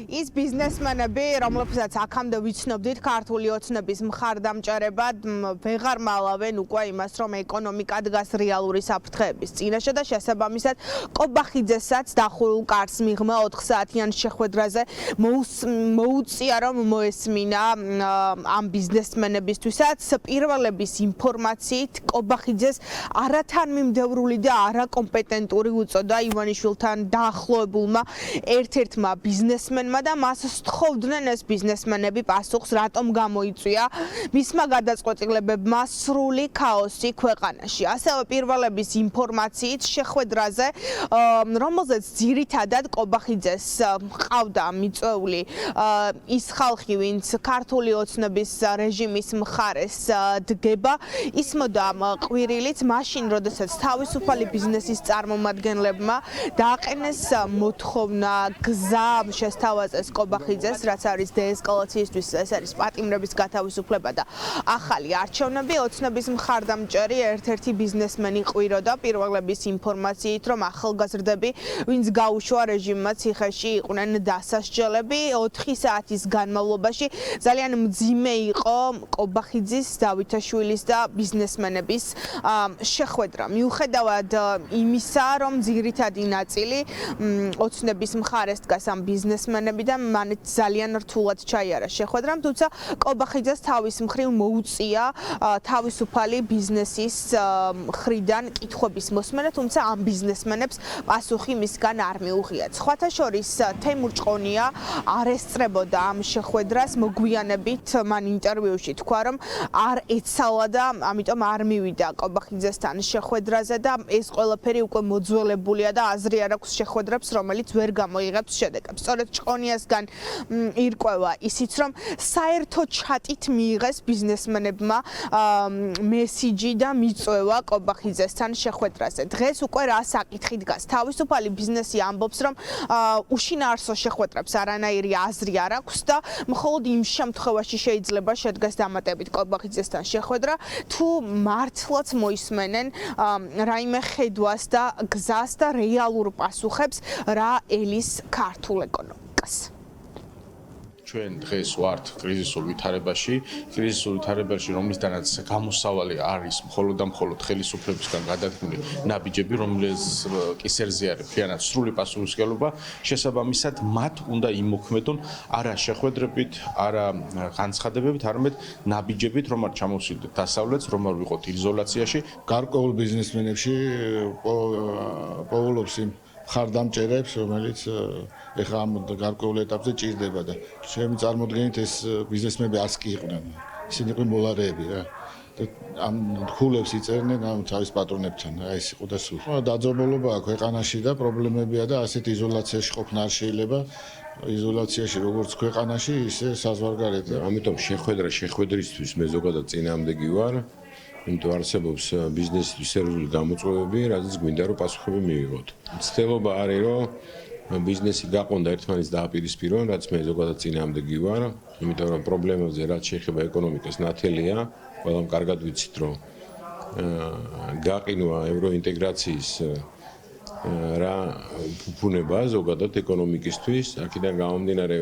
ის ბიზნესმენები, რომლებსაც აქამდე ვიცნობდით ქართული ოცნების მხარდამჭერებად, ვეღარ მალავენ უკვე იმას, რომ ეკონომიკა დგას რეალური საფრთხეების წინაშე და შესაბამისად ყობახიძესაც დახურულ კარს მიღმა 4 საათიან შეხვედრაზე მოუწია, რომ მოესმინა ამ ბიზნესმენებისთვისაც პირველების ინფორმაციით ყობახიძეს არათანმიმდევრული და არაკომპეტენტური უწოდა ივანიშვილთან დაახლოებულმა ერთ-ერთმა ბიზნესმენმა და მას სთხოვდნენ ეს ბიზნესმენები პასუხს რატომ გამოიწვია მისმა გადაწყვეტილებებმა სრული ქაოსი ქვეყანაში. ასევე პირველების ინფორმაციით შეხვედრაზე, რომელზეც ძირითადად ყობახიძეს ჰყავდა მიწვეული ის ხალხი, ვინც ქართული ოცნების რეჟიმის მხარეს დგება, ისმოდა ყვირილიც მაშინ, როდესაც თავისუფალი ბიზნესის წარმომადგენლებმა დააყენეს მოთხოვნა გზა შესთავაზეს ყობახიძეს, რაც არის დეესკალაციისთვის, ეს არის პატიმრების გათავისუფლება და ახალი არჩევნები. ოცნების მხარდამჭერი ერთ-ერთი ბიზნესმენი ყვიროდა პირველების ინფორმაციით, რომ ახალგაზრდები, ვინც გაუშვა რეჟიმმა ციხეში, იყვნენ დასასჯელები. 4 საათის განმავლობაში ძალიან მძიმე იყო ყობახიძის, დავითაშვილის და ბიზნესმენების შეხვედრა. მიუხედავად იმისა, რომ ძირითადი ნაწილი ოცნების მხარეს დგას ამ ბიზნესმენები და მან ძალიან რთულად ჩაიარა შეხვედრამ, თუმცა ყობახიძეს თავის მხრივ მოუწია თავისუფალი ბიზნესის მხრიდან კითხვების მოსმენა, თუმცა ამ ბიზნესმენებს პასუხი მისგან არ მიუღია. სხვათა შორის თეიმურ ჭყონია არ ესწრებოდა ამ შეხვედრას, მოგვიანებით მან ინტერვიუში თქვა, რომ არ ეცალა და ამიტომ არ მივიდა ყობახიძესთან შეხვედრაზე და ეს ყველაფერი უკვე მოძველებულია და აზრი არ აქვს შეხვედრებს, რომელიც ვერ გამოიღებს შედეგებს. სწორედ ჭყონიასგან ირკვევა ისიც, რომ საერთო ჩატით მიიღეს ბიზნესმენებმა მესიჯი და მიწვევა ყობახიძესთან შეხვედრაზე. დღეს უკვე რა საკითხი დგას? თავისუფალი ბიზნესი ამბობს, რომ უშინაარსო შეხვედრებს არანაირი აზრი არ აქვს და მხოლოდ იმ შემთხვევაში შეიძლება შედგეს დამატებით ყობახიძესთან შეხვედრა, თუ მართლაც მოისმენენ რაიმე ხედვას და გზას და რეალურ პასუხებს რა ელის ქართულ ეკონომიკას. ჩვენ დღეს ვართ კრიზისულ ვითარებაში, რომლისთანაც გამოსავალი არის მხოლოდ და მხოლოდ ხელისუფლებისგან გადადგმული ნაბიჯები, რომლის კისერზე არის მთლიანად სრული პასუხისმგებლობა. შესაბამისად, მათ უნდა იმოქმედონ არა შეხვედრებით, არა განცხადებებით, არამედ ნაბიჯებით, რომ არ ჩამოვსვიდეთ დასავლეთს, რომ არ ვიყოთ იზოლაციაში. გარკვეულ ბიზნესმენებში პოულობს იმ მხარდამჭერებს, რომელიც ეხლა ამ გარკვეულ ეტაპზე ჭირდება და ჩემი წარმოდგენით ეს ბიზნესმენები არც კი იყვნენ. ისინი იყვნენ მოლარეები რა. ამ ხულებს იწერდნენ ამ თავის პატრონებთან, ეს იყო და სულ. დაძაბულობაა ქვეყანაში და პრობლემებია და ასეთ იზოლაციაში ყოფნა არ შეიძლება. იზოლაციაში როგორც ქვეყანაში, ისე საზღვარგარეთ. ამიტომ შეხვედრისთვის მე ზოგადად წინააღმდეგი ვარ. იმიტომ არსებობს ბიზნესის სერვიული გამოწვევები, რადგან გვინდა რომ პასუხები მივიღოთ. ცდილობა არის რომ ბიზნესი გაყონდა ერთმანეთს დააპირისპირონ, რაც მე ზოგადად წინააღმდეგი ვარ, იმიტომ რომ პრობლემებზე რაც შეეხება ეკონომიკას ნათელია, ყველამ კარგად ვიცით რომ გაყინვა ევროინტეგრაციის რა ფუფუნება ზოგადად ეკონომიკისთვის, აქედან გამომდინარე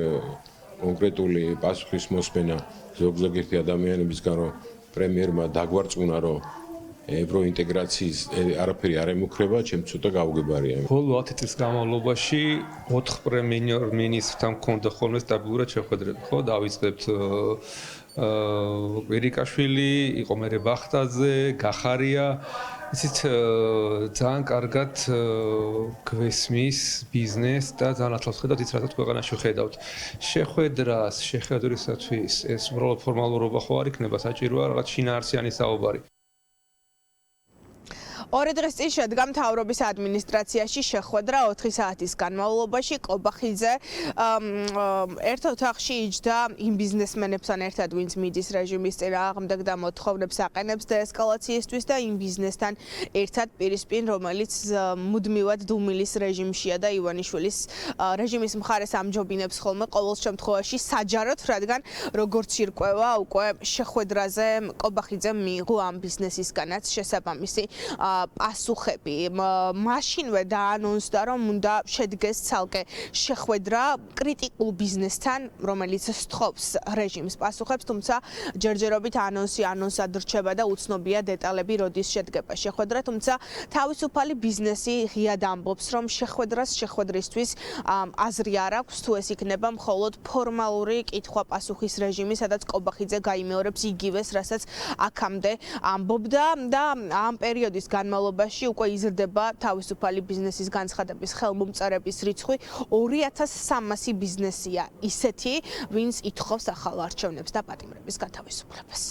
კონკრეტული პასუხის მოსმენა ზოგიერთი ადამიანებისგან რომ პრემიერმა დაგვარწმუნა რომ ევროინტეგრაციის არაფერი არ ემუქრება, ჩემ ცოტა გაუგებარია. ბოლო 10 წლის განმავლობაში 4 პრემიერ-მინისტრთან მქონდა ხოლმე სტაბილურად შეხვედრები, ხო? დავიწყებთ კვირიკაშვილი, იყო მერე ბახტაძე, გახარია. ისიც ძალიან კარგად გვესმის ბიზნეს და ძალიან ახლოს ხედავთ ის რასაც ქვეყანაში ხედავთ. შეხვედრისათვის ეს უბრალოდ ფორმალურობა ხო არ იქნება, საჭიროა რაღაც შინაარსიანი საუბარი. 2 დღის წინ შედგა მთავრობის ადმინისტრაციაში შეხვედრა 4 საათის განმავლობაში. ყობახიძე ერთ ოთახში იჯდა იმ ბიზნესმენებთან ერთად, ვინც მიდის რეჟიმის წინააღმდეგ და მოთხოვნებს აყენებს დეესკალაციისთვის და იმ ბიზნესთან ერთად პირისპირ, რომელიც მუდმივად დუმილის რეჟიმშია და ივანიშვილის რეჟიმის მხარეს ამჯობინებს ხოლმე ყოველ შემთხვევაში საჯაროდ, რადგან როგორც ირკვევა, უკვე შეხვედრაზე ყობახიძემ მიიღო ამ ბიზნესისგანაც შესაბამისი პასუხები. მაშინვე დაანონსდა, რომ უნდა შედგეს ცალკე შეხვედრა კრიტიკულ ბიზნესთან, რომელიც სთხოვს რეჟიმს პასუხებს, თუმცა ჯერჯერობით ანონსად რჩება და უცნობია დეტალები, როდის შედგება შეხვედრა, თუმცა თავისუფალი ბიზნესი ღიად ამბობს, რომ შეხვედრისთვის აზრი არ აქვს, თუ ეს იქნება მხოლოდ ფორმალური კითხვა-პასუხის რეჟიმი, სადაც კობახიძე გაიმეორებს იგივეს, რასაც აქამდე ამბობდა და ამ პერიოდის განმავლობაში უკვე იზრდება თავისუფალი ბიზნესის განცხადების ხელმომწერების რიცხვი. 2300 ბიზნესია ისეთი, ვინც ითხოვს ახალ არჩევნებს და პატიმრების გათავისუფლებას.